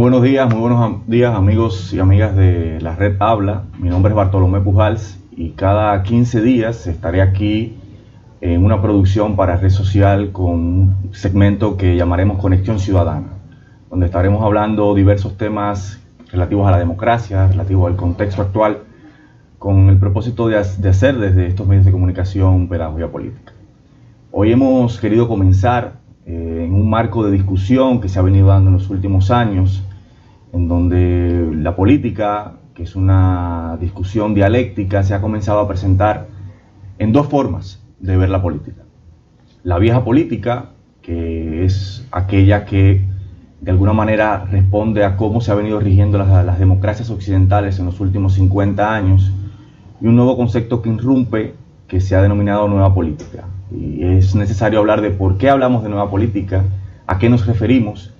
Muy buenos días amigos y amigas de la Red Habla. Mi nombre es Bartolomé Pujals y cada 15 días estaré aquí en una producción para Red Social con un segmento que llamaremos Conexión Ciudadana, donde estaremos hablando diversos temas relativos a la democracia, relativos al contexto actual, con el propósito de hacer desde estos medios de comunicación pedagogía política. Hoy hemos querido comenzar en un marco de discusión que se ha venido dando en los últimos años, en donde la política, que es una discusión dialéctica, se ha comenzado a presentar en dos formas de ver la política. La vieja política, que es aquella que de alguna manera responde a cómo se ha venido rigiendo las democracias occidentales en los últimos 50 años, y un nuevo concepto que irrumpe, que se ha denominado nueva política. Y es necesario hablar de por qué hablamos de nueva política, a qué nos referimos,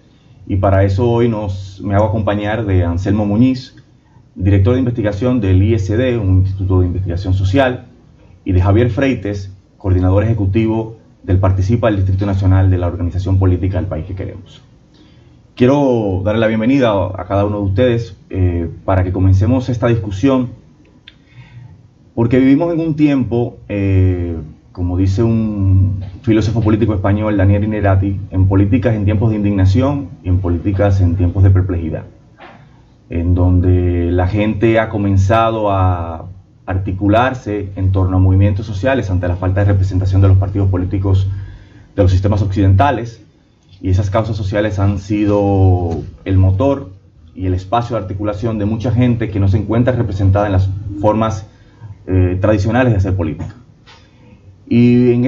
y para eso hoy me hago acompañar de Anselmo Muñiz, director de investigación del ISD, un instituto de investigación social, y de Javier Freites, coordinador ejecutivo del Participa del Distrito Nacional de la organización política del país que queremos. Quiero darle la bienvenida a cada uno de ustedes para que comencemos esta discusión, porque vivimos en un tiempo, como dice un filósofo político español, Daniel Innerati, en políticas en tiempos de indignación y en políticas en tiempos de perplejidad, en donde la gente ha comenzado a articularse en torno a movimientos sociales ante la falta de representación de los partidos políticos de los sistemas occidentales, y esas causas sociales han sido el motor y el espacio de articulación de mucha gente que no se encuentra representada en las formas tradicionales de hacer política. Y en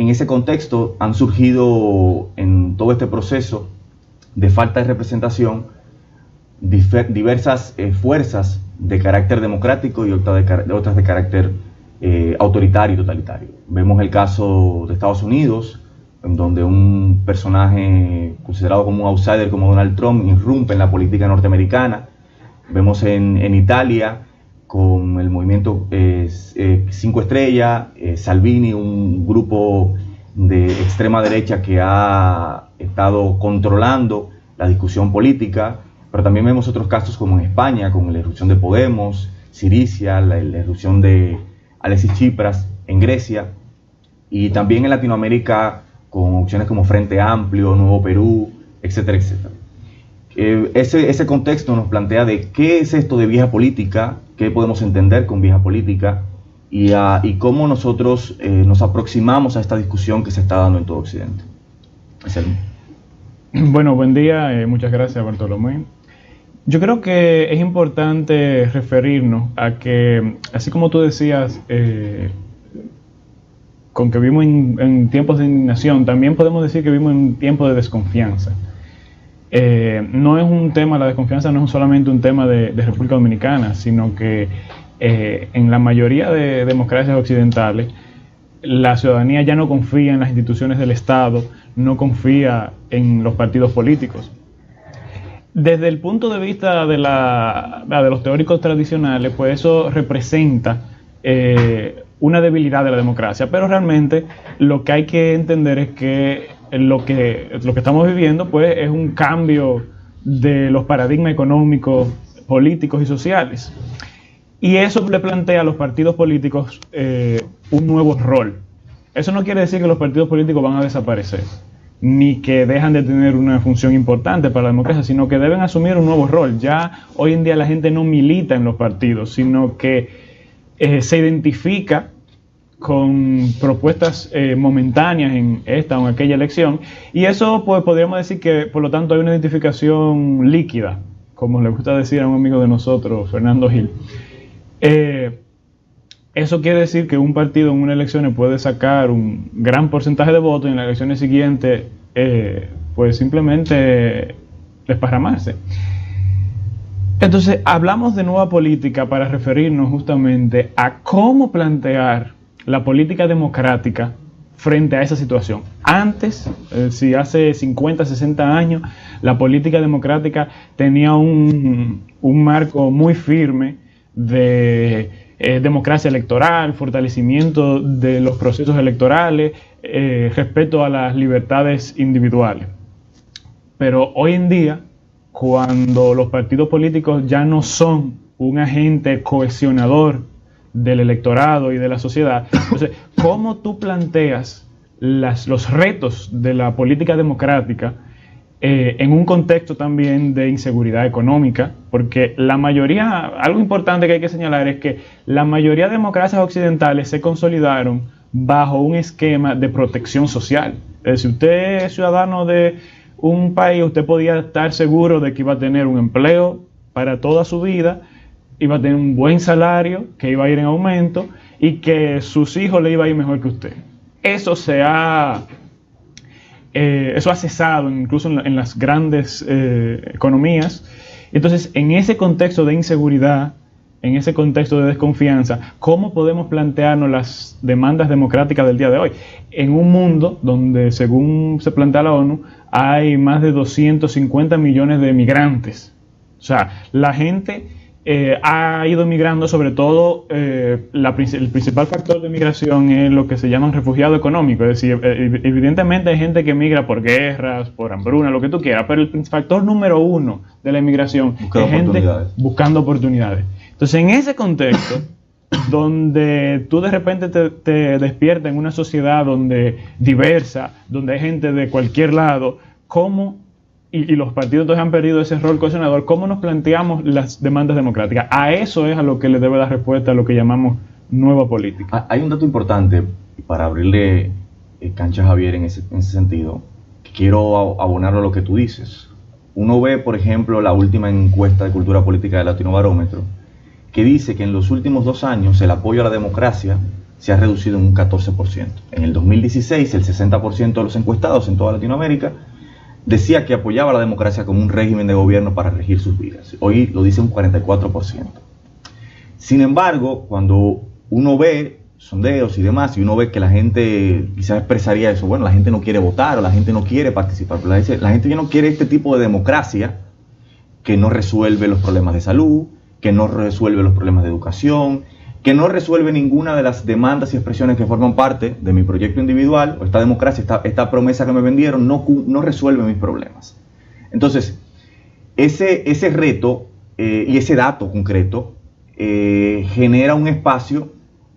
ese contexto han surgido en todo este proceso de falta de representación diversas fuerzas de carácter democrático y otras de carácter autoritario y totalitario. Vemos el caso de Estados Unidos, en donde un personaje considerado como un outsider como Donald Trump irrumpe en la política norteamericana. Vemos en Italia con el movimiento 5 Estrellas, Salvini, un grupo de extrema derecha que ha estado controlando la discusión política, pero también vemos otros casos como en España, con la irrupción de Podemos, Syriza, la irrupción de Alexis Tsipras en Grecia, y también en Latinoamérica con opciones como Frente Amplio, Nuevo Perú, etcétera, etcétera. Ese contexto nos plantea de qué es esto de vieja política, qué podemos entender con vieja política y cómo nosotros nos aproximamos a esta discusión que se está dando en todo Occidente. Bueno, buen día, muchas gracias Bartolomé. Yo creo que es importante referirnos a que, así como tú decías, con que vivimos en tiempos de indignación, también podemos decir que vivimos en tiempos de desconfianza. No es un tema, la desconfianza no es solamente un tema de República Dominicana, sino que en la mayoría de democracias occidentales la ciudadanía ya no confía en las instituciones del Estado, no confía en los partidos políticos. Desde el punto de vista de los teóricos tradicionales, pues eso representa una debilidad de la democracia, pero realmente lo que hay que entender es que lo que estamos viviendo pues es un cambio de los paradigmas económicos, políticos y sociales, y eso le plantea a los partidos políticos un nuevo rol. Eso no quiere decir que los partidos políticos van a desaparecer ni que dejan de tener una función importante para la democracia, sino que deben asumir un nuevo rol. Ya hoy en día la gente no milita en los partidos, sino que se identifica con propuestas momentáneas en esta o en aquella elección, y eso pues podríamos decir que por lo tanto hay una identificación líquida, como le gusta decir a un amigo de nosotros, Fernando Gil. Eso quiere decir que un partido en unas elecciones puede sacar un gran porcentaje de votos y en las elecciones siguientes pues simplemente desparramarse. Entonces hablamos de nueva política para referirnos justamente a cómo plantear la política democrática frente a esa situación. Antes, si hace 50, 60 años, la política democrática tenía un marco muy firme de democracia electoral, fortalecimiento de los procesos electorales, respeto a las libertades individuales. Pero hoy en día, cuando los partidos políticos ya no son un agente cohesionador del electorado y de la sociedad. Entonces, ¿cómo tú planteas los retos de la política democrática en un contexto también de inseguridad económica? Porque la mayoría, algo importante que hay que señalar es que la mayoría de democracias occidentales se consolidaron bajo un esquema de protección social. Si usted es ciudadano de un país, usted podía estar seguro de que iba a tener un empleo para toda su vida, iba a tener un buen salario, que iba a ir en aumento y que sus hijos le iba a ir mejor que usted. Eso ha cesado incluso en las grandes economías. Entonces, en ese contexto de inseguridad, en ese contexto de desconfianza, ¿cómo podemos plantearnos las demandas democráticas del día de hoy? En un mundo donde, según se plantea la ONU, hay más de 250 millones de migrantes. O sea, la gente ha ido migrando, sobre todo el principal factor de migración es lo que se llaman refugiados económicos. Es decir, evidentemente hay gente que migra por guerras, por hambruna, lo que tú quieras, pero el factor número uno de la inmigración es gente buscando oportunidades. Entonces, en ese contexto, donde tú de repente te despiertas en una sociedad donde diversa, donde hay gente de cualquier lado, ¿cómo, y los partidos entonces han perdido ese rol cohesionador, cómo nos planteamos las demandas democráticas? A eso es a lo que le debe dar respuesta a lo que llamamos nueva política. Hay un dato importante para abrirle cancha a Javier en ese sentido, que quiero abonarlo a lo que tú dices. Uno ve, por ejemplo, la última encuesta de cultura política de Latinobarómetro, que dice que en los últimos 2 años el apoyo a la democracia se ha reducido en un 14%. En el 2016, el 60% de los encuestados en toda Latinoamérica decía que apoyaba a la democracia como un régimen de gobierno para regir sus vidas. Hoy lo dice un 44%. Sin embargo, cuando uno ve sondeos y demás, y uno ve que la gente quizás expresaría eso, bueno, la gente no quiere votar o la gente no quiere participar, pero la gente ya no quiere este tipo de democracia que no resuelve los problemas de salud, que no resuelve los problemas de educación, que no resuelve ninguna de las demandas y expresiones que forman parte de mi proyecto individual, o esta democracia, esta promesa que me vendieron, no resuelve mis problemas. Entonces, ese reto y ese dato concreto genera un espacio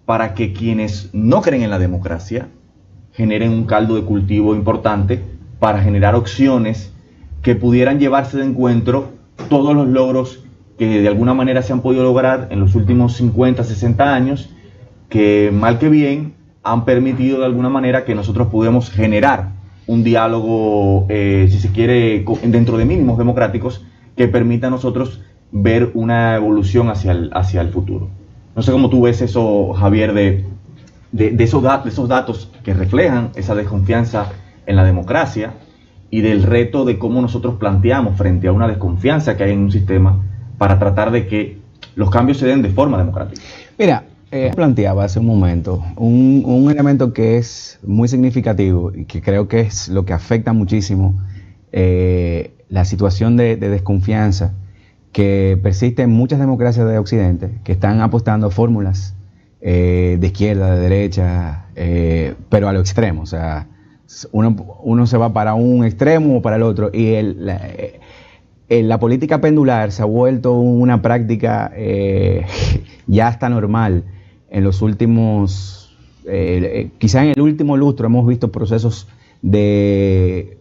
para que quienes no creen en la democracia generen un caldo de cultivo importante para generar opciones que pudieran llevarse de encuentro todos los logros que de alguna manera se han podido lograr en los últimos 50, 60 años, que mal que bien han permitido de alguna manera que nosotros podamos generar un diálogo, si se quiere, dentro de mínimos democráticos que permita a nosotros ver una evolución hacia el futuro. No sé cómo tú ves eso, Javier, de esos datos que reflejan esa desconfianza en la democracia y del reto de cómo nosotros planteamos frente a una desconfianza que hay en un sistema para tratar de que los cambios se den de forma democrática. Mira, planteaba hace un momento un elemento que es muy significativo y que creo que es lo que afecta muchísimo la situación de desconfianza que persiste en muchas democracias de Occidente, que están apostando fórmulas de izquierda, de derecha, pero a lo extremo. O sea, uno se va para un extremo o para el otro, y la política pendular se ha vuelto una práctica ya hasta normal. En los últimos, quizá en el último lustro hemos visto procesos de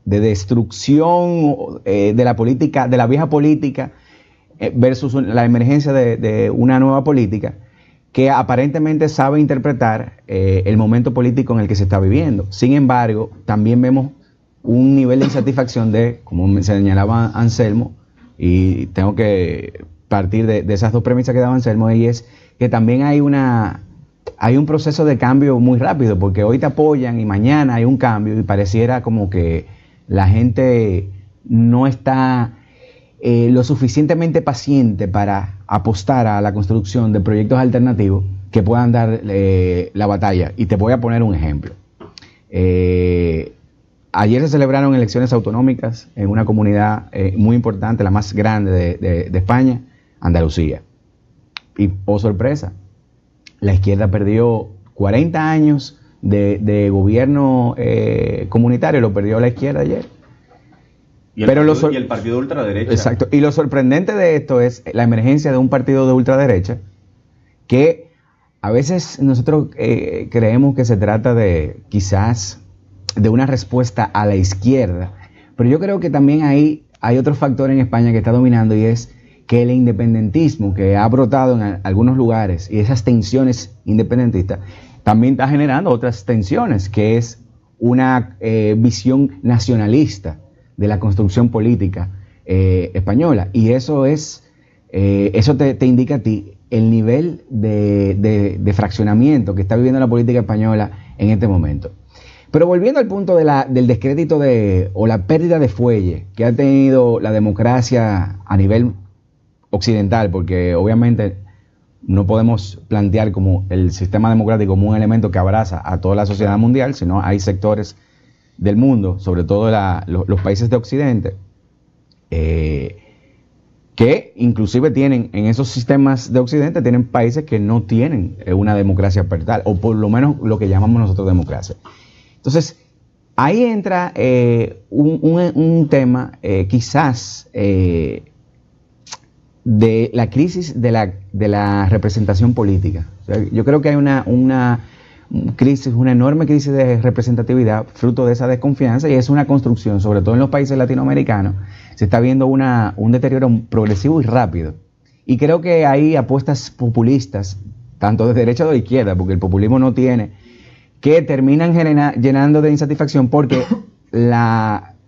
destrucción de la política, de la vieja política, versus la emergencia de una nueva política que aparentemente sabe interpretar el momento político en el que se está viviendo. Sin embargo, también vemos un nivel de insatisfacción como me señalaba Anselmo, y tengo que partir de esas dos premisas que daba Anselmo, y es que también hay un proceso de cambio muy rápido, porque hoy te apoyan y mañana hay un cambio, y pareciera como que la gente no está lo suficientemente paciente para apostar a la construcción de proyectos alternativos que puedan dar la batalla. Y te voy a poner un ejemplo. Ayer se celebraron elecciones autonómicas en una comunidad muy importante, la más grande de España, Andalucía. Y, oh sorpresa, la izquierda perdió 40 años de gobierno comunitario, lo perdió la izquierda ayer. Y el partido de ultraderecha. Exacto. Y lo sorprendente de esto es la emergencia de un partido de ultraderecha que a veces nosotros creemos que se trata de quizás de una respuesta a la izquierda, pero yo creo que también hay otro factor en España que está dominando, y es que el independentismo que ha brotado en algunos lugares y esas tensiones independentistas también está generando otras tensiones, que es una visión nacionalista de la construcción política española, y eso te indica a ti el nivel de fraccionamiento que está viviendo la política española en este momento. Pero volviendo al punto del descrédito o la pérdida de fuelle que ha tenido la democracia a nivel occidental, porque obviamente no podemos plantear como el sistema democrático como un elemento que abraza a toda la sociedad mundial, sino hay sectores del mundo, sobre todo los países de Occidente, que inclusive tienen, en esos sistemas de Occidente, tienen países que no tienen una democracia per tal, o por lo menos lo que llamamos nosotros democracia. Entonces, ahí entra un tema quizás de la crisis de la representación política. O sea, yo creo que hay una enorme crisis de representatividad fruto de esa desconfianza, y es una construcción, sobre todo en los países latinoamericanos, se está viendo un deterioro progresivo y rápido. Y creo que hay apuestas populistas, tanto de derecha como de izquierda, porque el populismo no tiene, que terminan llenando de insatisfacción, porque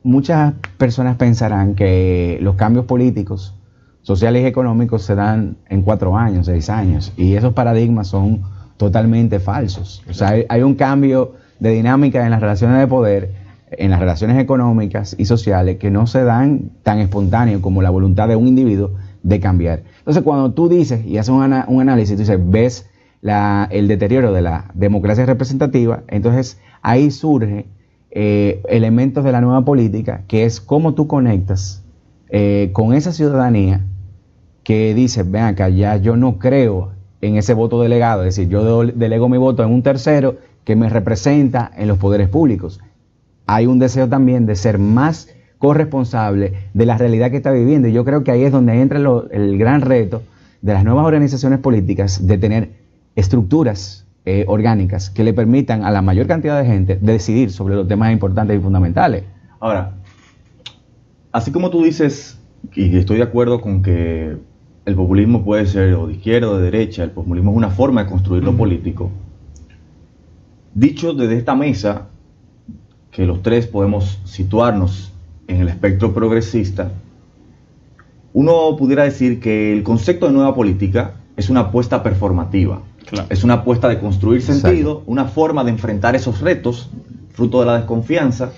muchas personas pensarán que los cambios políticos, sociales y económicos se dan en 4 años, 6 años, y esos paradigmas son totalmente falsos. O sea, hay un cambio de dinámica en las relaciones de poder, en las relaciones económicas y sociales, que no se dan tan espontáneo como la voluntad de un individuo de cambiar. Entonces, cuando tú dices y haces un análisis, tú dices, ves el deterioro de la democracia representativa, entonces ahí surge elementos de la nueva política, que es cómo tú conectas con esa ciudadanía que dice, ven acá, ya yo no creo en ese voto delegado, es decir, yo delego mi voto en un tercero que me representa en los poderes públicos. Hay un deseo también de ser más corresponsable de la realidad que está viviendo, y yo creo que ahí es donde entra el gran reto de las nuevas organizaciones políticas, de tener estructuras orgánicas que le permitan a la mayor cantidad de gente decidir sobre los temas importantes y fundamentales. Ahora, así como tú dices, y estoy de acuerdo con que el populismo puede ser o de izquierda o de derecha, el populismo es una forma de construir lo político. Dicho desde esta mesa, que los tres podemos situarnos en el espectro progresista, uno pudiera decir que el concepto de nueva política es una apuesta performativa. Claro. Es una apuesta de construir sentido, exacto, una forma de enfrentar esos retos, fruto de la desconfianza,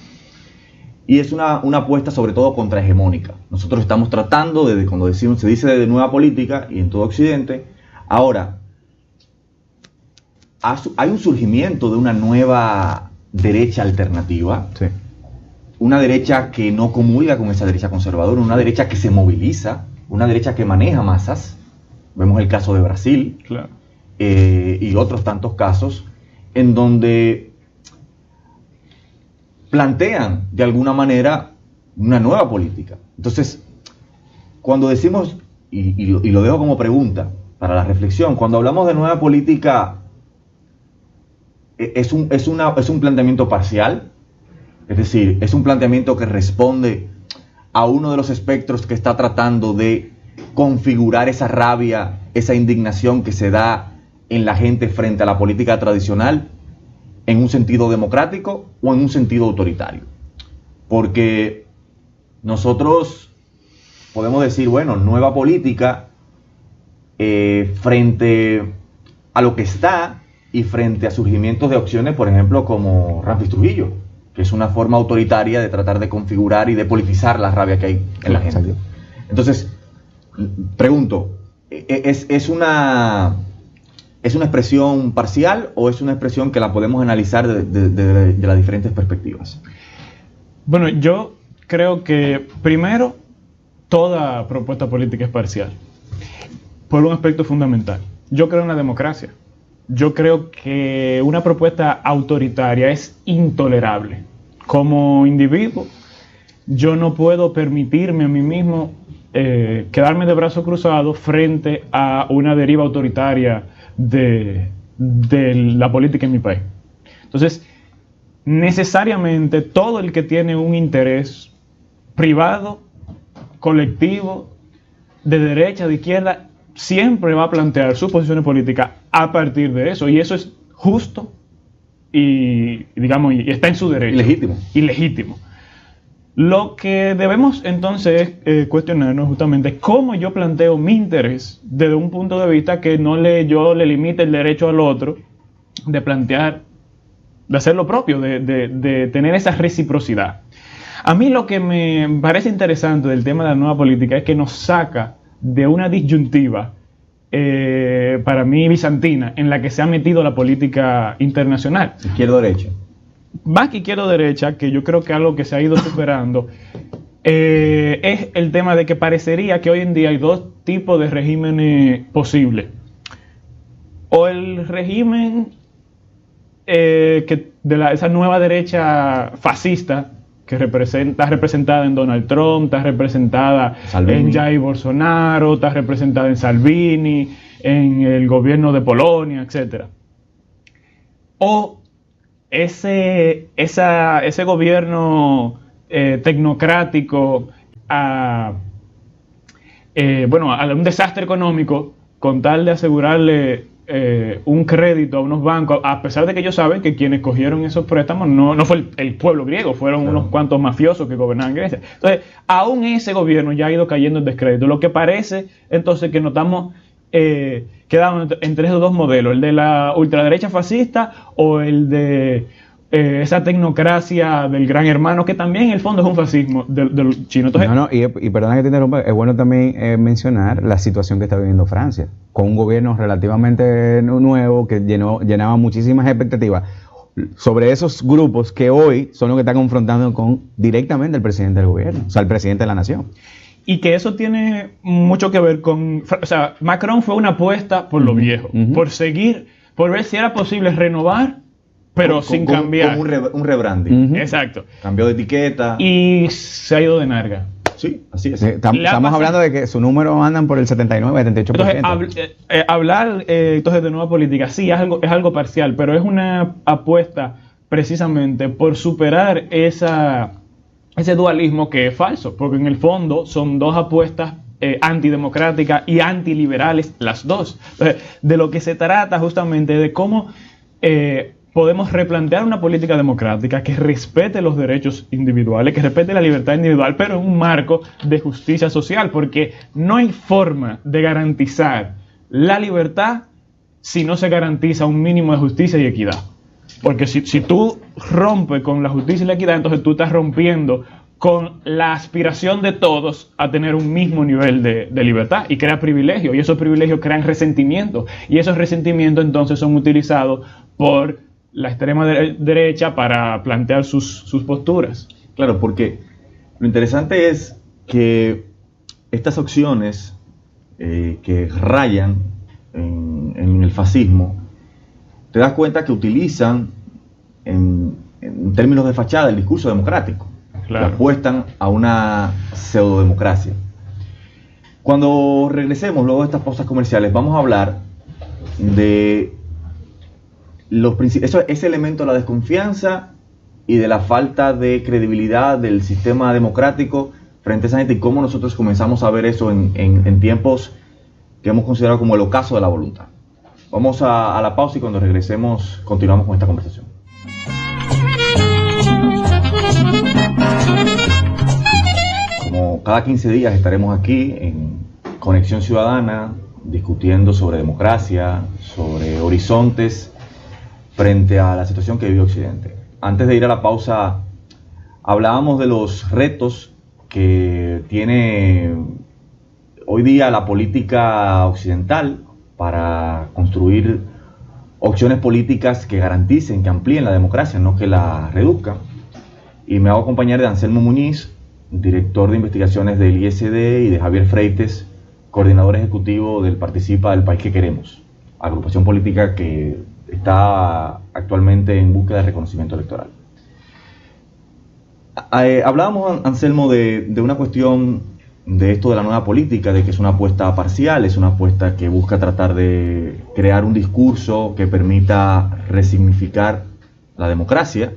y es una apuesta sobre todo contrahegemónica. Nosotros estamos tratando, cuando se dice de nueva política, y en todo Occidente, ahora, hay un surgimiento de una nueva derecha alternativa, sí, una derecha que no comulga con esa derecha conservadora, una derecha que se moviliza, una derecha que maneja masas. Vemos el caso de Brasil, claro, y otros tantos casos en donde plantean de alguna manera una nueva política. Entonces, cuando decimos, y lo dejo como pregunta para la reflexión, cuando hablamos de nueva política, ¿es un planteamiento parcial? Es decir, ¿es un planteamiento que responde a uno de los espectros que está tratando de configurar esa rabia, esa indignación que se da en la gente frente a la política tradicional, en un sentido democrático o en un sentido autoritario? Porque nosotros podemos decir, bueno, nueva política frente a lo que está y frente a surgimientos de opciones, por ejemplo, como Ramfis Trujillo, que es una forma autoritaria de tratar de configurar y de politizar la rabia que hay en la gente. Entonces, pregunto, ¿es una expresión parcial o es una expresión que la podemos analizar de las diferentes perspectivas? Bueno, yo creo que primero toda propuesta política es parcial, por un aspecto fundamental. Yo creo en la democracia. Yo creo que una propuesta autoritaria es intolerable. Como individuo, yo no puedo permitirme a mí mismo quedarme de brazos cruzados frente a una deriva autoritaria de la política en mi país. Entonces, necesariamente todo el que tiene un interés privado, colectivo, de derecha, de izquierda, siempre va a plantear sus posiciones políticas a partir de eso, y eso es justo y digamos, y está en su derecho. Y legítimo. Lo que debemos entonces cuestionarnos justamente es cómo yo planteo mi interés desde un punto de vista que yo le limite el derecho al otro de plantear, de hacer lo propio, de tener esa reciprocidad. A mí lo que me parece interesante del tema de la nueva política es que nos saca de una disyuntiva, para mí bizantina, en la que se ha metido la política internacional. Izquierda-derecha. Más que izquierda-derecha, que yo creo que algo que se ha ido superando, es el tema de que parecería que hoy en día hay dos tipos de regímenes posibles. O el régimen esa nueva derecha fascista, que está representada en Donald Trump, está representada en Jair Bolsonaro, está representada en Salvini, en el gobierno de Polonia, etc. O ese gobierno tecnocrático a un desastre económico con tal de asegurarle un crédito a unos bancos, a pesar de que ellos saben que quienes cogieron esos préstamos no fue el pueblo griego, fueron unos cuantos mafiosos que gobernaban Grecia. Entonces, aún ese gobierno ya ha ido cayendo en descrédito, lo que parece entonces que nos estamos quedando entre esos dos modelos, el de la ultraderecha fascista o el de esa tecnocracia del gran hermano, que también en el fondo es un fascismo del chino. Entonces, y perdona que te interrumpa, es bueno también mencionar la situación que está viviendo Francia, con un gobierno relativamente nuevo que llenaba muchísimas expectativas sobre esos grupos que hoy son los que están confrontando directamente el presidente del gobierno, o sea, el presidente de la nación. Y que eso tiene mucho que ver con... O sea, Macron fue una apuesta por lo viejo, por ver si era posible renovar, pero sin cambiar. Como un rebranding. Exacto. Cambió de etiqueta. Y se ha ido de narga. Sí, así es. Estamos hablando de que su número andan por el 79, 78%. Entonces, hablar entonces de nueva política, sí, es algo parcial, pero es una apuesta precisamente por superar ese dualismo que es falso, porque en el fondo son dos apuestas antidemocráticas y antiliberales las dos. Entonces, de lo que se trata justamente de cómo podemos replantear una política democrática que respete los derechos individuales, que respete la libertad individual, pero en un marco de justicia social, porque no hay forma de garantizar la libertad si no se garantiza un mínimo de justicia y equidad. Porque si tú rompes con la justicia y la equidad, entonces tú estás rompiendo con la aspiración de todos a tener un mismo nivel de libertad, y crea privilegios, y esos privilegios crean resentimientos, y esos resentimientos entonces son utilizados por la extrema derecha para plantear sus posturas. Claro, porque lo interesante es que estas opciones que rayan en el fascismo, te das cuenta que utilizan en términos de fachada el discurso democrático. Claro. Que apuestan a una pseudodemocracia. Cuando regresemos luego de estas pausas comerciales, vamos a hablar de ese elemento de la desconfianza y de la falta de credibilidad del sistema democrático frente a esa gente, y cómo nosotros comenzamos a ver eso en tiempos que hemos considerado como el ocaso de la voluntad. Vamos a la pausa, y cuando regresemos continuamos con esta conversación. Como cada 15 días estaremos aquí en Conexión Ciudadana discutiendo sobre democracia, sobre horizontes frente a la situación que vive Occidente. Antes de ir a la pausa, hablábamos de los retos que tiene hoy día la política occidental para construir opciones políticas que garanticen, que amplíen la democracia, no que la reduzcan. Y me hago acompañar de Anselmo Muñiz, director de investigaciones del ISD, y de Javier Freites, coordinador ejecutivo del Participa del País que Queremos, agrupación política que está actualmente en búsqueda de reconocimiento electoral. Hablábamos, Anselmo, de una cuestión de esto de la nueva política, de que es una apuesta parcial, es una apuesta que busca tratar de crear un discurso que permita resignificar la democracia,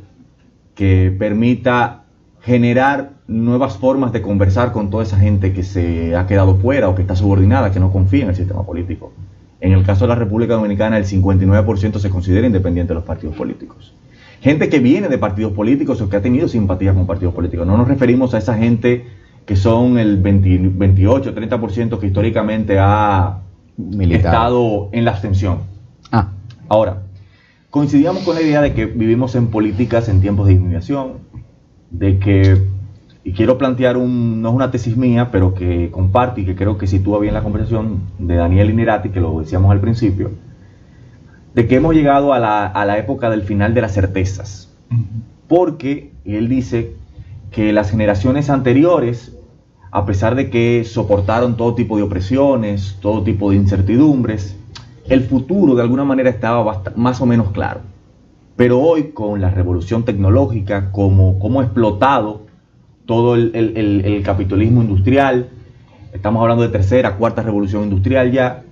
que permita generar nuevas formas de conversar con toda esa gente que se ha quedado fuera o que está subordinada, que no confía en el sistema político. En el caso de la República Dominicana, el 59% se considera independiente de los partidos políticos. Gente que viene de partidos políticos o que ha tenido simpatía con partidos políticos. No nos referimos a esa gente que son el 28, 30% que históricamente ha estado en la abstención. Ahora, coincidíamos con la idea de que vivimos en políticas en tiempos de indignación, de que, y quiero plantear no es una tesis mía, pero que comparte y que creo que sitúa bien la conversación de Daniel Innerati, que lo decíamos al principio, de que hemos llegado a la época del final de las certezas. Porque él dice que las generaciones anteriores, a pesar de que soportaron todo tipo de opresiones, todo tipo de incertidumbres, el futuro de alguna manera estaba más o menos claro. Pero hoy, con la revolución tecnológica, como ha explotado todo el capitalismo industrial, estamos hablando de tercera, cuarta revolución industrial ya,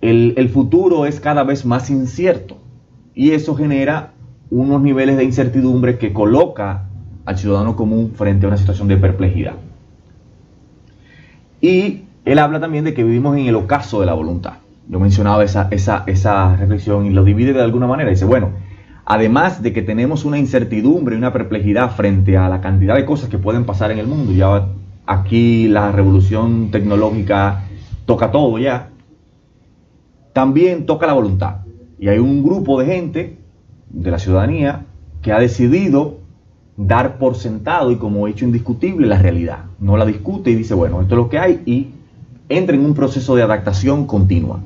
el futuro es cada vez más incierto y eso genera unos niveles de incertidumbre que coloca al ciudadano común frente a una situación de perplejidad. Y él habla también de que vivimos en el ocaso de la voluntad. Yo mencionaba esa reflexión y lo divide de alguna manera. Dice, bueno, además de que tenemos una incertidumbre y una perplejidad frente a la cantidad de cosas que pueden pasar en el mundo, ya aquí la revolución tecnológica toca todo ya, también toca la voluntad. Y hay un grupo de gente de la ciudadanía que ha decidido dar por sentado y como hecho indiscutible la realidad. No la discute y dice, bueno, esto es lo que hay y entra en un proceso de adaptación continua.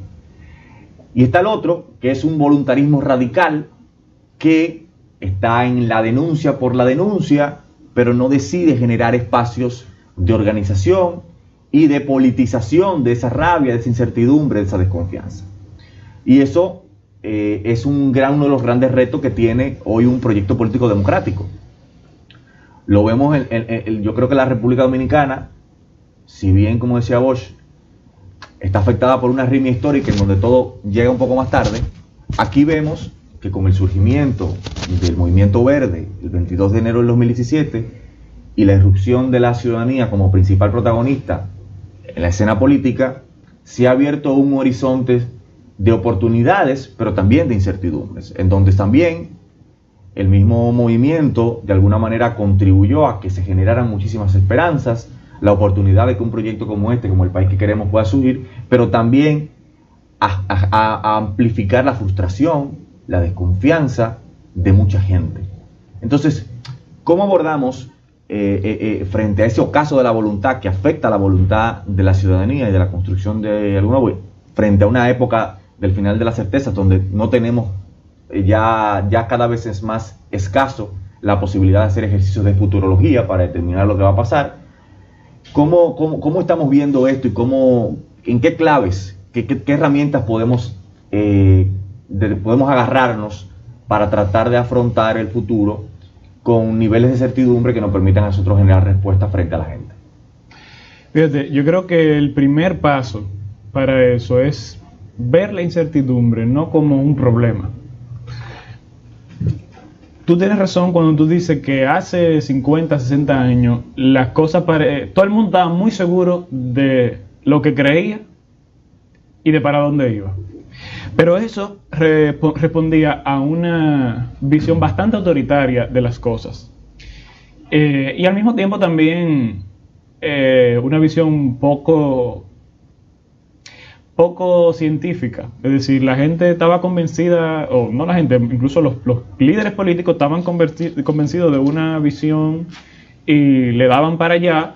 Y está el otro, que es un voluntarismo radical que está en la denuncia por la denuncia, pero no decide generar espacios de organización y de politización de esa rabia, de esa incertidumbre, de esa desconfianza. Y eso es uno de los grandes retos que tiene hoy un proyecto político democrático. Lo vemos, yo creo que la República Dominicana, si bien, como decía Bosch, está afectada por una riña histórica en donde todo llega un poco más tarde, aquí vemos que con el surgimiento del movimiento verde el 22 de enero del 2017 y la irrupción de la ciudadanía como principal protagonista en la escena política, se ha abierto un horizonte de oportunidades, pero también de incertidumbres, en donde también el mismo movimiento de alguna manera contribuyó a que se generaran muchísimas esperanzas, la oportunidad de que un proyecto como este, como el país que queremos, pueda subir, pero también a amplificar la frustración, la desconfianza de mucha gente. Entonces, ¿cómo abordamos frente a ese ocaso de la voluntad que afecta a la voluntad de la ciudadanía y de la construcción de alguna web, frente a una época del final de las certezas donde no tenemos, ya cada vez es más escaso la posibilidad de hacer ejercicios de futurología para determinar lo que va a pasar? ¿Cómo estamos viendo esto y en qué claves, qué herramientas podemos agarrarnos para tratar de afrontar el futuro con niveles de certidumbre que nos permitan a nosotros generar respuestas frente a la gente? Fíjate, yo creo que el primer paso para eso es ver la incertidumbre no como un problema. Tú tienes razón cuando tú dices que hace 50, 60 años las cosas todo el mundo estaba muy seguro de lo que creía y de para dónde iba. Pero eso respondía a una visión bastante autoritaria de las cosas. Y al mismo tiempo también una visión poco científica. Es decir, la gente estaba convencida, o no la gente, incluso los líderes políticos estaban convencidos de una visión y le daban para allá,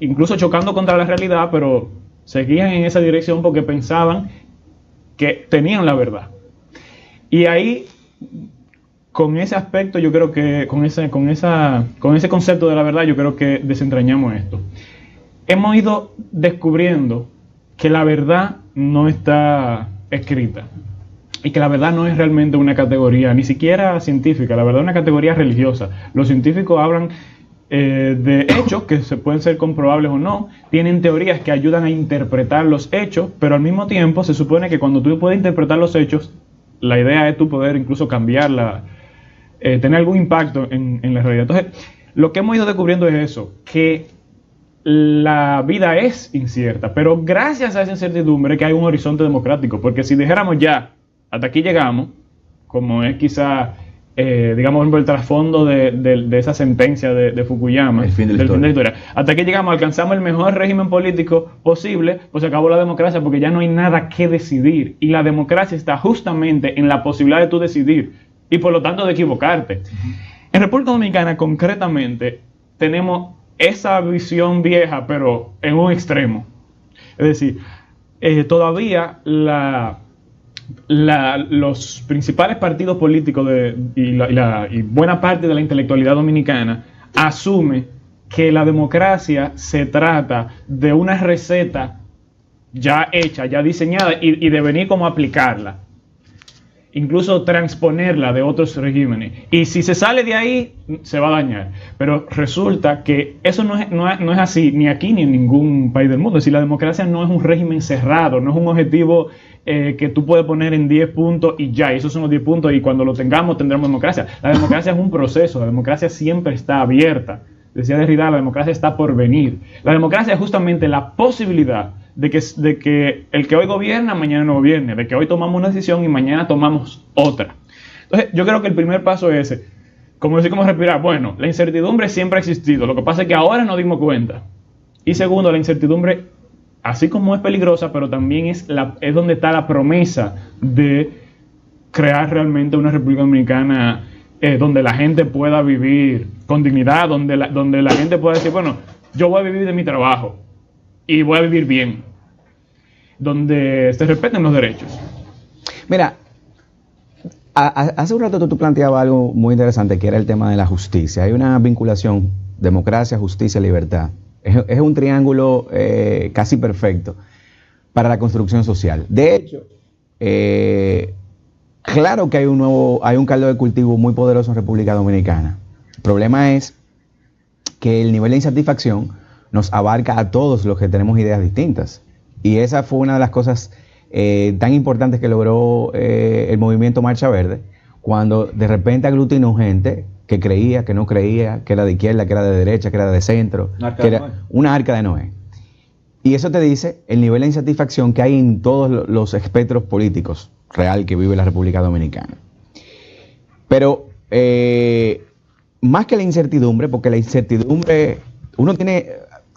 incluso chocando contra la realidad, pero seguían en esa dirección porque pensaban que tenían la verdad. Y ahí, con ese aspecto, yo creo que con ese concepto de la verdad, yo creo que desentrañamos esto. Hemos ido descubriendo que la verdad no está escrita. y que la verdad no es realmente una categoría, ni siquiera científica, la verdad es una categoría religiosa. Los científicos hablan de hechos que se pueden ser comprobables o no, tienen teorías que ayudan a interpretar los hechos, pero al mismo tiempo se supone que cuando tú puedes interpretar los hechos, la idea es tú poder incluso cambiarla, tener algún impacto en la realidad. Entonces, lo que hemos ido descubriendo es eso, que la vida es incierta, pero gracias a esa incertidumbre que hay un horizonte democrático, porque si dijéramos ya, hasta aquí llegamos, como es quizá, digamos, el trasfondo de esa sentencia de Fukuyama, el fin de la historia. Hasta aquí llegamos, alcanzamos el mejor régimen político posible, pues se acabó la democracia porque ya no hay nada que decidir, y la democracia está justamente en la posibilidad de tú decidir, y por lo tanto de equivocarte. En República Dominicana, concretamente, tenemos esa visión vieja, pero en un extremo. Es decir, todavía los principales partidos políticos y buena parte de la intelectualidad dominicana asume que la democracia se trata de una receta ya hecha, ya diseñada, y de venir como a aplicarla. Incluso transponerla de otros regímenes. Y si se sale de ahí, se va a dañar. Pero resulta que eso no es así, ni aquí ni en ningún país del mundo. Es decir, la democracia no es un régimen cerrado, no es un objetivo que tú puedes poner en 10 puntos y ya, y esos son los 10 puntos, y cuando lo tengamos, tendremos democracia. La democracia es un proceso, la democracia siempre está abierta. Decía Derrida, la democracia está por venir. La democracia es justamente la posibilidad de que el que hoy gobierna, mañana no gobierne, de que hoy tomamos una decisión y mañana tomamos otra. Entonces, yo creo que el primer paso es ese, como decir, como respirar. Bueno, la incertidumbre siempre ha existido, lo que pasa es que ahora nos dimos cuenta. Y segundo, la incertidumbre, así como es peligrosa, pero también es donde está la promesa de crear realmente una República Dominicana donde la gente pueda vivir con dignidad, donde la gente pueda decir, bueno, yo voy a vivir de mi trabajo y voy a vivir bien, donde se respeten los derechos. Mira, hace un rato tú planteabas algo muy interesante, que era el tema de la justicia. Hay una vinculación, democracia, justicia, libertad. Es un triángulo casi perfecto para la construcción social. De hecho, claro que hay un caldo de cultivo muy poderoso en República Dominicana. El problema es que el nivel de insatisfacción nos abarca a todos los que tenemos ideas distintas. Y esa fue una de las cosas tan importantes que logró el movimiento Marcha Verde, cuando de repente aglutinó gente que creía, que no creía, que era de izquierda, que era de derecha, que era de centro, que era una arca de Noé. Y eso te dice el nivel de insatisfacción que hay en todos los espectros políticos real que vive la República Dominicana. Pero más que la incertidumbre, porque la incertidumbre, uno tiene,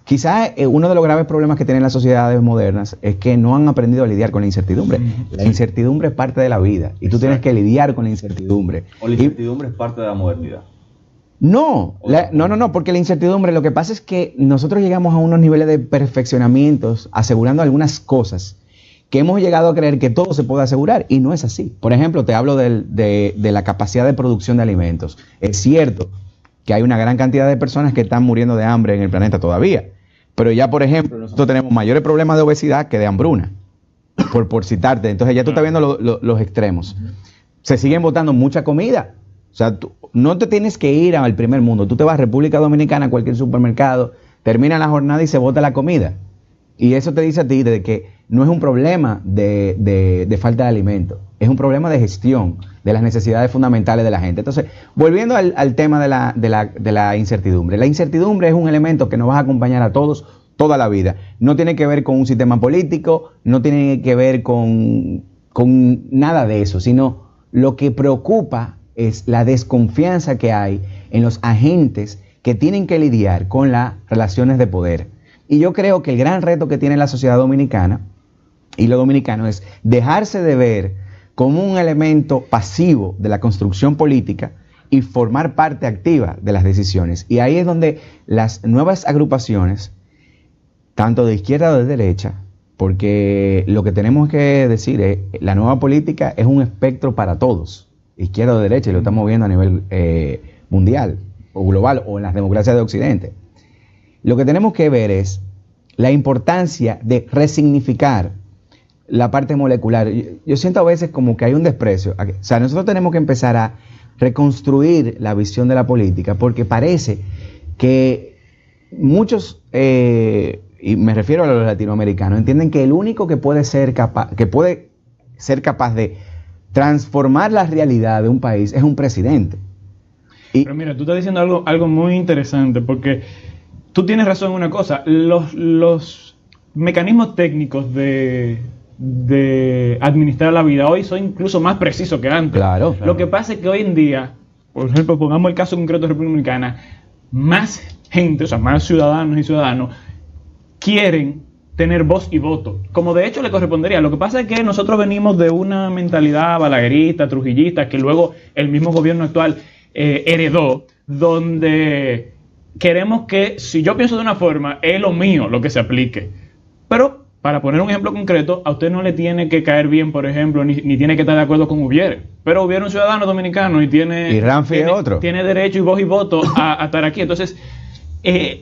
quizás uno de los graves problemas que tienen las sociedades modernas es que no han aprendido a lidiar con la incertidumbre. La incertidumbre es parte de la vida y tú tienes que lidiar con la incertidumbre. ¿O la incertidumbre es parte de la modernidad? No, porque la incertidumbre, lo que pasa es que nosotros llegamos a unos niveles de perfeccionamientos asegurando algunas cosas que hemos llegado a creer que todo se puede asegurar, y no es así. Por ejemplo, te hablo de la capacidad de producción de alimentos. Es cierto que hay una gran cantidad de personas que están muriendo de hambre en el planeta todavía, pero ya, por ejemplo, nosotros tenemos mayores problemas de obesidad que de hambruna, por citarte. Entonces ya tú estás viendo los extremos. Se siguen botando mucha comida. O sea, tú no te tienes que ir al primer mundo. Tú te vas a República Dominicana, a cualquier supermercado, termina la jornada y se bota la comida. Y eso te dice a ti de que no es un problema de falta de alimento, es un problema de gestión de las necesidades fundamentales de la gente. Entonces, volviendo al tema de la incertidumbre. La incertidumbre es un elemento que nos va a acompañar a todos toda la vida. No tiene que ver con un sistema político, no tiene que ver con nada de eso, sino lo que preocupa es la desconfianza que hay en los agentes que tienen que lidiar con las relaciones de poder. Y yo creo que el gran reto que tiene la sociedad dominicana y los dominicanos es dejarse de ver como un elemento pasivo de la construcción política y formar parte activa de las decisiones. Y ahí es donde las nuevas agrupaciones, tanto de izquierda o de derecha, porque lo que tenemos que decir es, la nueva política es un espectro para todos, izquierda o derecha, y lo estamos viendo a nivel mundial o global o en las democracias de Occidente. Lo que tenemos que ver es la importancia de resignificar la parte molecular. Yo siento a veces como que hay un desprecio. O sea, nosotros tenemos que empezar a reconstruir la visión de la política, porque parece que muchos, y me refiero a los latinoamericanos, entienden que el único que puede ser capaz de transformar la realidad de un país es un presidente. Pero mira, tú estás diciendo algo muy interesante, porque tú tienes razón en una cosa. Los mecanismos técnicos de administrar la vida hoy son incluso más precisos que antes. Claro. Lo que pasa es que hoy en día, por ejemplo, pongamos el caso concreto de República Dominicana, más gente, o sea, más ciudadanos y ciudadanos quieren tener voz y voto, como de hecho le correspondería. Lo que pasa es que nosotros venimos de una mentalidad balaguerista, trujillista, que luego el mismo gobierno actual heredó, donde queremos que si yo pienso de una forma, es lo mío lo que se aplique. Pero, para poner un ejemplo concreto, a usted no le tiene que caer bien, por ejemplo, ni tiene que estar de acuerdo con Ubiere. Pero Ubiere es un ciudadano dominicano y tiene derecho y voz y voto a estar aquí. Entonces,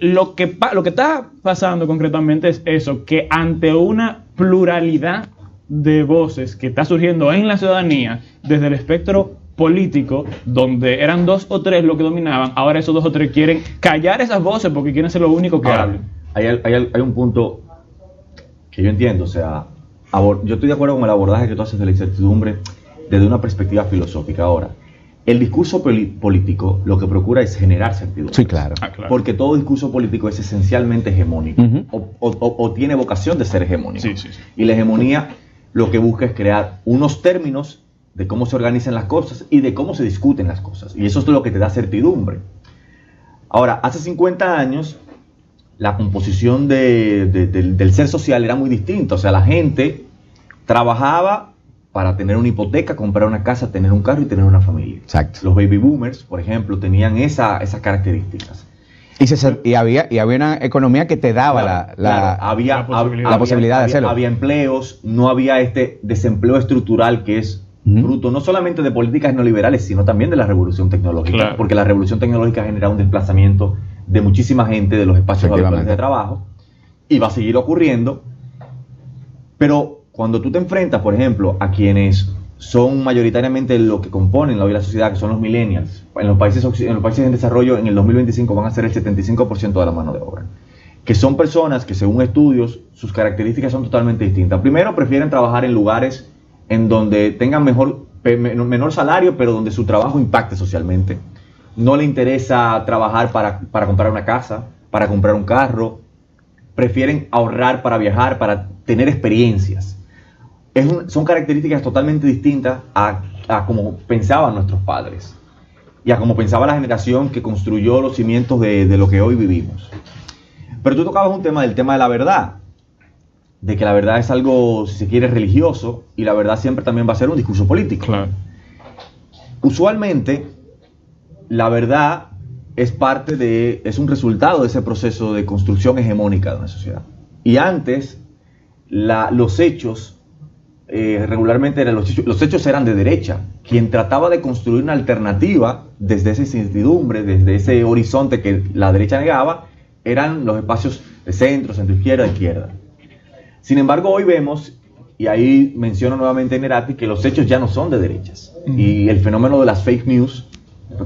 lo que está pasando concretamente es eso, que ante una pluralidad de voces que está surgiendo en la ciudadanía, desde el espectro político, donde eran 2 o 3 los que dominaban, ahora esos 2 o 3 quieren callar esas voces porque quieren ser los únicos que hablen. Hay un punto que yo entiendo, o sea, yo estoy de acuerdo con el abordaje que tú haces de la incertidumbre desde una perspectiva filosófica. Ahora, el discurso político lo que procura es generar certidumbre. Sí, claro. Porque todo discurso político es esencialmente hegemónico, o tiene vocación de ser hegemónico. Sí. Y la hegemonía lo que busca es crear unos términos de cómo se organizan las cosas y de cómo se discuten las cosas. Y eso es lo que te da certidumbre. Ahora, hace 50 años, la composición del ser social era muy distinta. O sea, la gente trabajaba para tener una hipoteca, comprar una casa, tener un carro y tener una familia. Exacto. Los baby boomers, por ejemplo, tenían esas características. Y había una economía que te daba la posibilidad de hacerlo. Había empleos, no había este desempleo estructural que es fruto no solamente de políticas neoliberales, sino también de la revolución tecnológica. Claro. Porque la revolución tecnológica ha generado un desplazamiento de muchísima gente de los espacios habituales de trabajo y va a seguir ocurriendo. Pero cuando tú te enfrentas, por ejemplo, a quienes son mayoritariamente lo que componen hoy la sociedad, que son los millennials, en los países en desarrollo en el 2025 van a ser el 75% de la mano de obra, que son personas que según estudios sus características son totalmente distintas. Primero, prefieren trabajar en lugares en donde tengan menor salario, pero donde su trabajo impacte socialmente. No le interesa trabajar para comprar una casa, para comprar un carro. Prefieren ahorrar para viajar, para tener experiencias. Son características totalmente distintas a como pensaban nuestros padres y a como pensaba la generación que construyó los cimientos de lo que hoy vivimos. Pero tú tocabas un tema del tema de la verdad, de que la verdad es algo, si se quiere, religioso, y la verdad siempre también va a ser un discurso político. Claro. Usualmente, la verdad es un resultado de ese proceso de construcción hegemónica de una sociedad. Y antes, los hechos, regularmente los hechos eran de derecha. Quien trataba de construir una alternativa desde esa incertidumbre, desde ese horizonte que la derecha negaba, eran los espacios de centro, centro-izquierda, izquierda. Sin embargo, hoy vemos, y ahí menciono nuevamente Nerati, que los hechos ya no son de derechas. Y el fenómeno de las fake news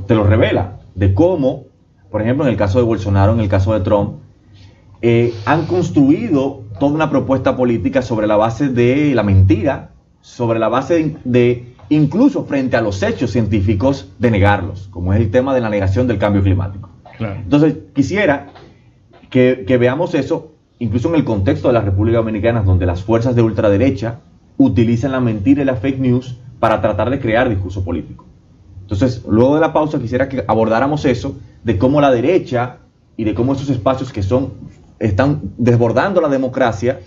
te lo revela, de cómo, por ejemplo, en el caso de Bolsonaro, en el caso de Trump, han construido toda una propuesta política sobre la base de la mentira, sobre la base de incluso frente a los hechos científicos, de negarlos, como es el tema de la negación del cambio climático. Claro. Entonces, quisiera que veamos eso, incluso en el contexto de la República Dominicana, donde las fuerzas de ultraderecha utilizan la mentira y la fake news para tratar de crear discurso político. Entonces, luego de la pausa, quisiera que abordáramos eso, de cómo la derecha y de cómo esos espacios que están desbordando la democracia,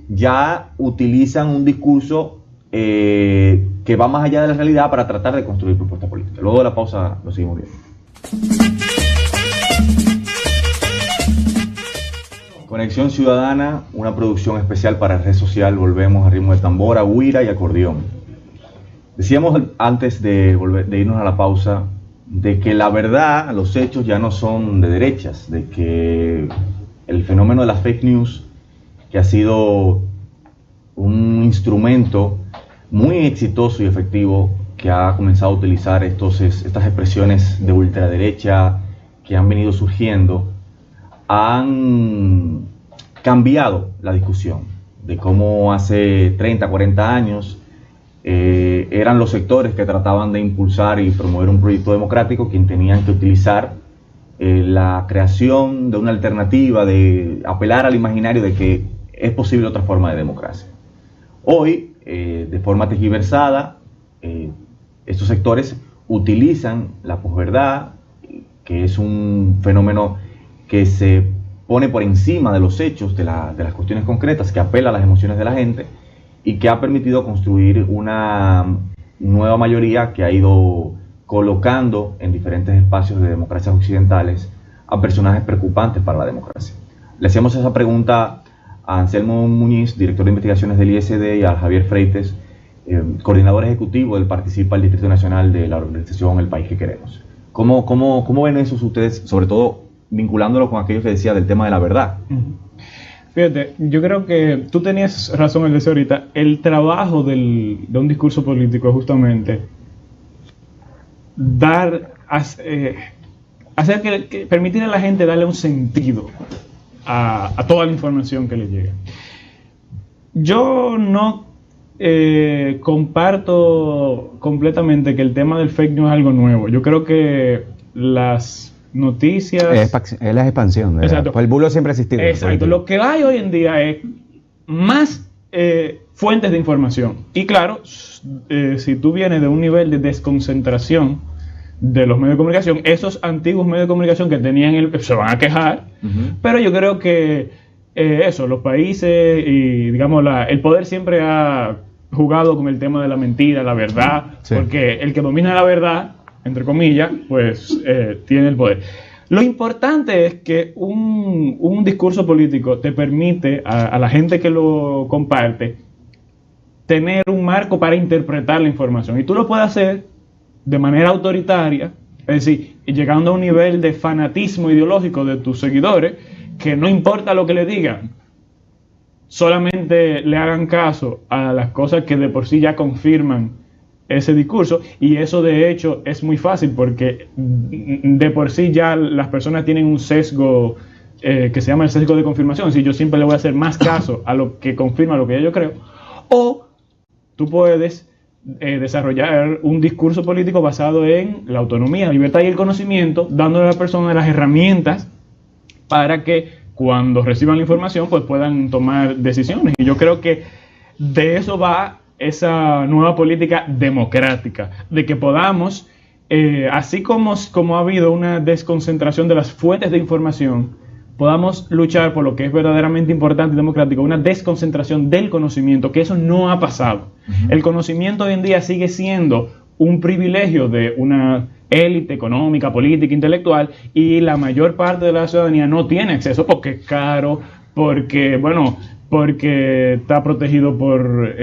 ya utilizan un discurso que va más allá de la realidad para tratar de construir propuestas políticas. Luego de la pausa lo seguimos viendo. Conexión Ciudadana, una producción especial para Red Social. Volvemos a ritmo de tambora, güira y acordeón. Decíamos antes de irnos a la pausa de que la verdad, los hechos ya no son de derechas, de que el fenómeno de las fake news, que ha sido un instrumento muy exitoso y efectivo que ha comenzado a utilizar estas expresiones de ultraderecha que han venido surgiendo, han cambiado la discusión de cómo hace 30, 40 años eran los sectores que trataban de impulsar y promover un proyecto democrático quien tenían que utilizar la creación de una alternativa, de apelar al imaginario de que es posible otra forma de democracia. Hoy, de forma tergiversada, estos sectores utilizan la posverdad, que es un fenómeno que se pone por encima de los hechos, de las cuestiones concretas, que apela a las emociones de la gente y que ha permitido construir una nueva mayoría que ha ido colocando en diferentes espacios de democracias occidentales a personajes preocupantes para la democracia. Le hacemos esa pregunta a Anselmo Muñiz, director de investigaciones del ISD, y a Javier Freites, coordinador ejecutivo del Participa el Distrito Nacional de la organización El País que Queremos. ¿Cómo ven eso ustedes, sobre todo vinculándolo con aquello que decía del tema de la verdad? Fíjate, yo creo que tú tenías razón al decir ahorita, el trabajo de un discurso político es justamente permitir a la gente darle un sentido a toda la información que le llega. Yo no comparto completamente que el tema del fake news es algo nuevo. Yo creo que las noticias... Es la expansión. Exacto. Pues el bulo siempre ha existido. Exacto. Lo que hay hoy en día es más fuentes de información. Y claro, si tú vienes de un nivel de desconcentración de los medios de comunicación, esos antiguos medios de comunicación que tenían se van a quejar, pero yo creo que los países y digamos el poder siempre ha jugado con el tema de la mentira, la verdad, porque el que domina la verdad, entre comillas, pues tiene el poder. Lo importante es que un discurso político te permite a la gente que lo comparte tener un marco para interpretar la información, y tú lo puedes hacer de manera autoritaria, es decir, llegando a un nivel de fanatismo ideológico de tus seguidores, que no importa lo que le digan, solamente le hagan caso a las cosas que de por sí ya confirman ese discurso, y eso de hecho es muy fácil porque de por sí ya las personas tienen un sesgo que se llama el sesgo de confirmación. Si yo siempre le voy a hacer más caso a lo que confirma lo que yo creo, o tú puedes desarrollar un discurso político basado en la autonomía, la libertad y el conocimiento, dándole a la persona las herramientas para que cuando reciban la información pues puedan tomar decisiones. Y yo creo que de eso va esa nueva política democrática, de que podamos, así como ha habido una desconcentración de las fuentes de información, podamos luchar por lo que es verdaderamente importante y democrático, una desconcentración del conocimiento, que eso no ha pasado. El conocimiento hoy en día sigue siendo un privilegio de una élite económica, política, intelectual, y la mayor parte de la ciudadanía no tiene acceso porque es caro, porque está protegido por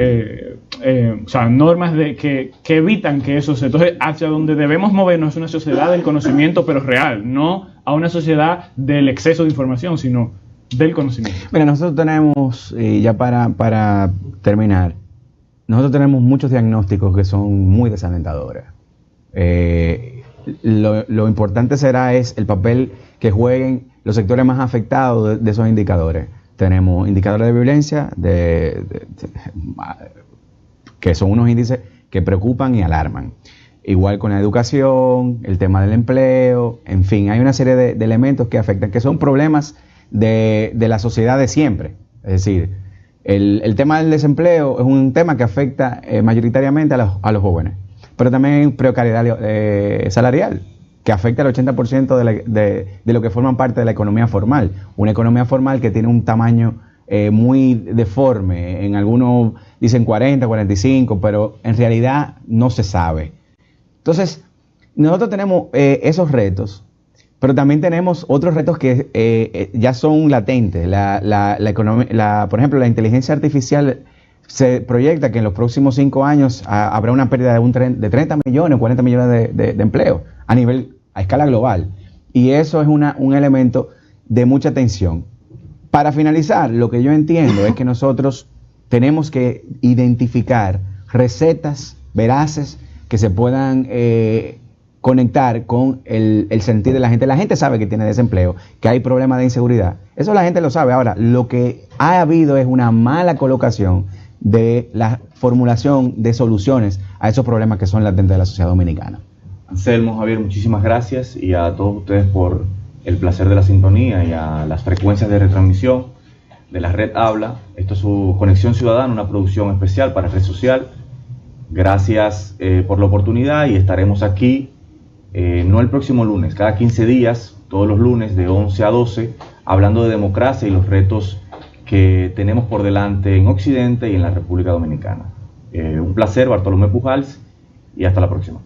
normas que evitan que eso se... Entonces, hacia donde debemos movernos es una sociedad del conocimiento, pero real, no a una sociedad del exceso de información, sino del conocimiento. Mira, nosotros tenemos, ya para terminar, nosotros tenemos muchos diagnósticos que son muy desalentadores. Lo importante es el papel que jueguen los sectores más afectados de esos indicadores. Tenemos indicadores de violencia, que son unos índices que preocupan y alarman. Igual con la educación, el tema del empleo, en fin, hay una serie de elementos que afectan, que son problemas de la sociedad de siempre. Es decir, el tema del desempleo es un tema que afecta mayoritariamente a los jóvenes, pero también hay precariedad salarial, que afecta al 80% de lo que forman parte de la economía formal. Una economía formal que tiene un tamaño muy deforme. En algunos dicen 40, 45, pero en realidad no se sabe. Entonces, nosotros tenemos esos retos, pero también tenemos otros retos que ya son latentes. Por ejemplo, la inteligencia artificial se proyecta que en los próximos 5 años habrá una pérdida de 30 millones o 40 millones de empleos a escala global. Y eso es un elemento de mucha tensión. Para finalizar, lo que yo entiendo es que nosotros tenemos que identificar recetas veraces que se puedan conectar con el sentir de la gente. La gente sabe que tiene desempleo, que hay problemas de inseguridad. Eso la gente lo sabe. Ahora, lo que ha habido es una mala colocación de la formulación de soluciones a esos problemas que son latentes de la sociedad dominicana. Anselmo, Javier, muchísimas gracias, y a todos ustedes por el placer de la sintonía y a las frecuencias de retransmisión de la Red Habla. Esto es su Conexión Ciudadana, una producción especial para Red Social. Gracias por la oportunidad, y estaremos aquí no el próximo lunes, cada 15 días, todos los lunes de 11 a 12, hablando de democracia y los retos que tenemos por delante en Occidente y en la República Dominicana. Un placer, Bartolomé Pujals, y hasta la próxima.